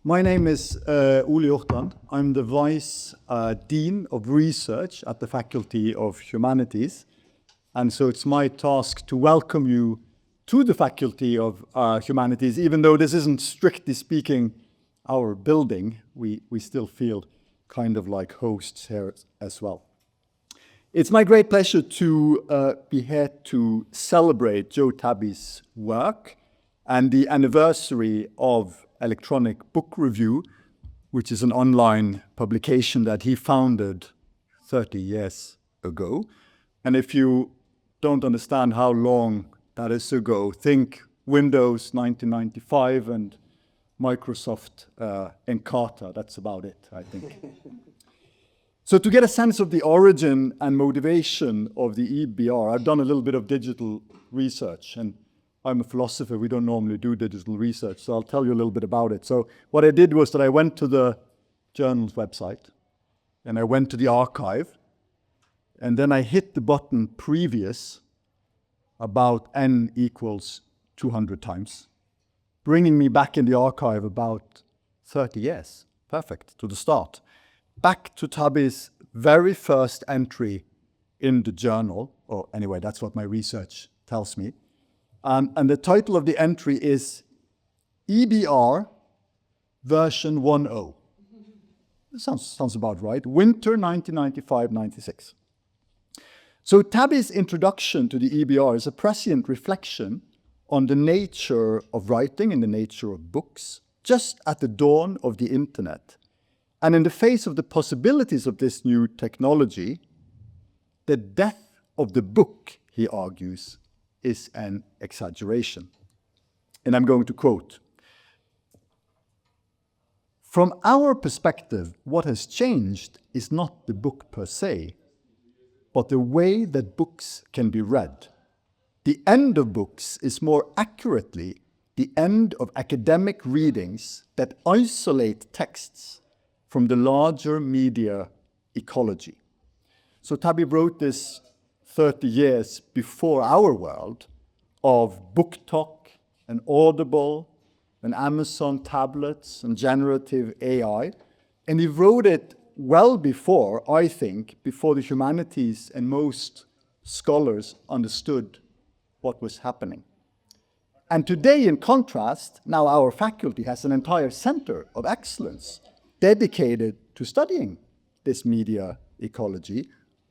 My name is Ole Hjortland. I'm the Vice Dean of Research at the Faculty of Humanities. And so it's my task to welcome you to the Faculty of Humanities. Even though this isn't strictly speaking our building, we still feel kind of like hosts here as well. It's my great pleasure to be here to celebrate Joe Tabbi's work and the anniversary of Electronic Book Review, which is an online publication that he founded 30 years ago. And if you don't understand how long that is ago, think Windows 1995 and Microsoft Encarta. That's about it, I think. So to get a sense of the origin and motivation of the EBR, I've done a little bit of digital research, and I'm a philosopher. We don't normally do digital research, so I'll tell you a little bit about it. So what I did was that I went to the journal's website, and I went to the archive, and then I hit the button previous about n equals 200 times, bringing me back in the archive about 30 years. Perfect, to the start. Back to Tabbi's very first entry in the journal, or anyway, that's what my research tells me. And the title of the entry is EBR version 1.0. Sounds about right. Winter 1995-96. So Tabbi's introduction to the EBR is a prescient reflection on the nature of writing and the nature of books, just at the dawn of the internet. And in the face of the possibilities of this new technology, the death of the book, he argues, is an exaggeration. And I'm going to quote, "From our perspective, what has changed is not the book per se, but the way that books can be read. The end of books is more accurately the end of academic readings that isolate texts from the larger media ecology." So Tabbi wrote this 30 years before our world of BookTok and Audible and Amazon tablets and generative AI. And he wrote it well before, I think, before the humanities and most scholars understood what was happening. And today, in contrast, now our faculty has an entire center of excellence dedicated to studying this media ecology,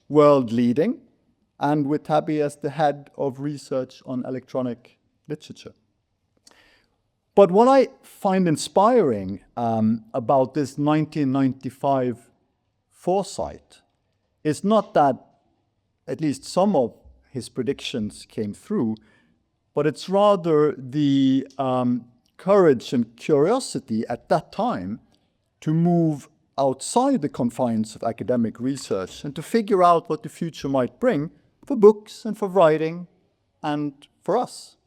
world-leading, and with Tabbi as the head of research on electronic literature. But what I find inspiring about this 1995 foresight is not that at least some of his predictions came through, but it's rather the courage and curiosity at that time to move outside the confines of academic research and to figure out what the future might bring for books and for writing and for us.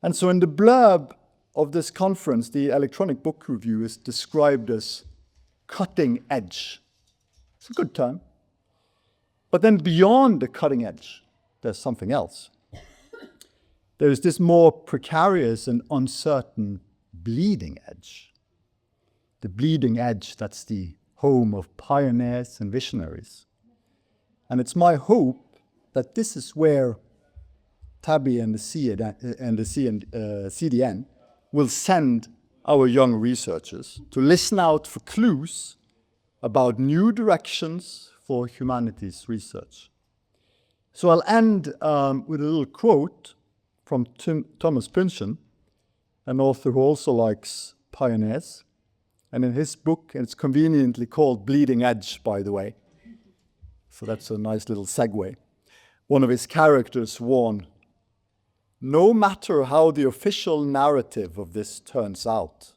And so in the blurb of this conference, the Electronic Book Review is described as cutting edge. It's a good term. But then beyond the cutting edge, there's something else. There's this more precarious and uncertain bleeding edge. The bleeding edge that's the home of pioneers and visionaries. And it's my hope that this is where Tabbi and the CDN will send our young researchers to listen out for clues about new directions for humanities research. So I'll end with a little quote from Thomas Pynchon, an author who also likes pioneers. And in his book, and it's conveniently called Bleeding Edge, by the way, so that's a nice little segue. One of his characters warned, "No matter how the official narrative of this turns out,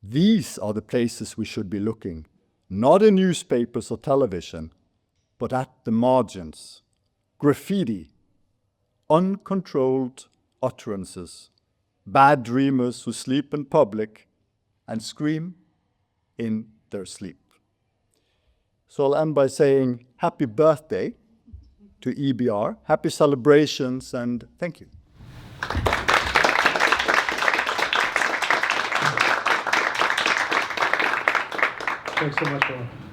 these are the places we should be looking, not in newspapers or television, but at the margins. Graffiti, uncontrolled utterances, bad dreamers who sleep in public and scream in their sleep." So I'll end by saying happy birthday to EBR, happy celebrations, and thank you. Thanks so much, Ole.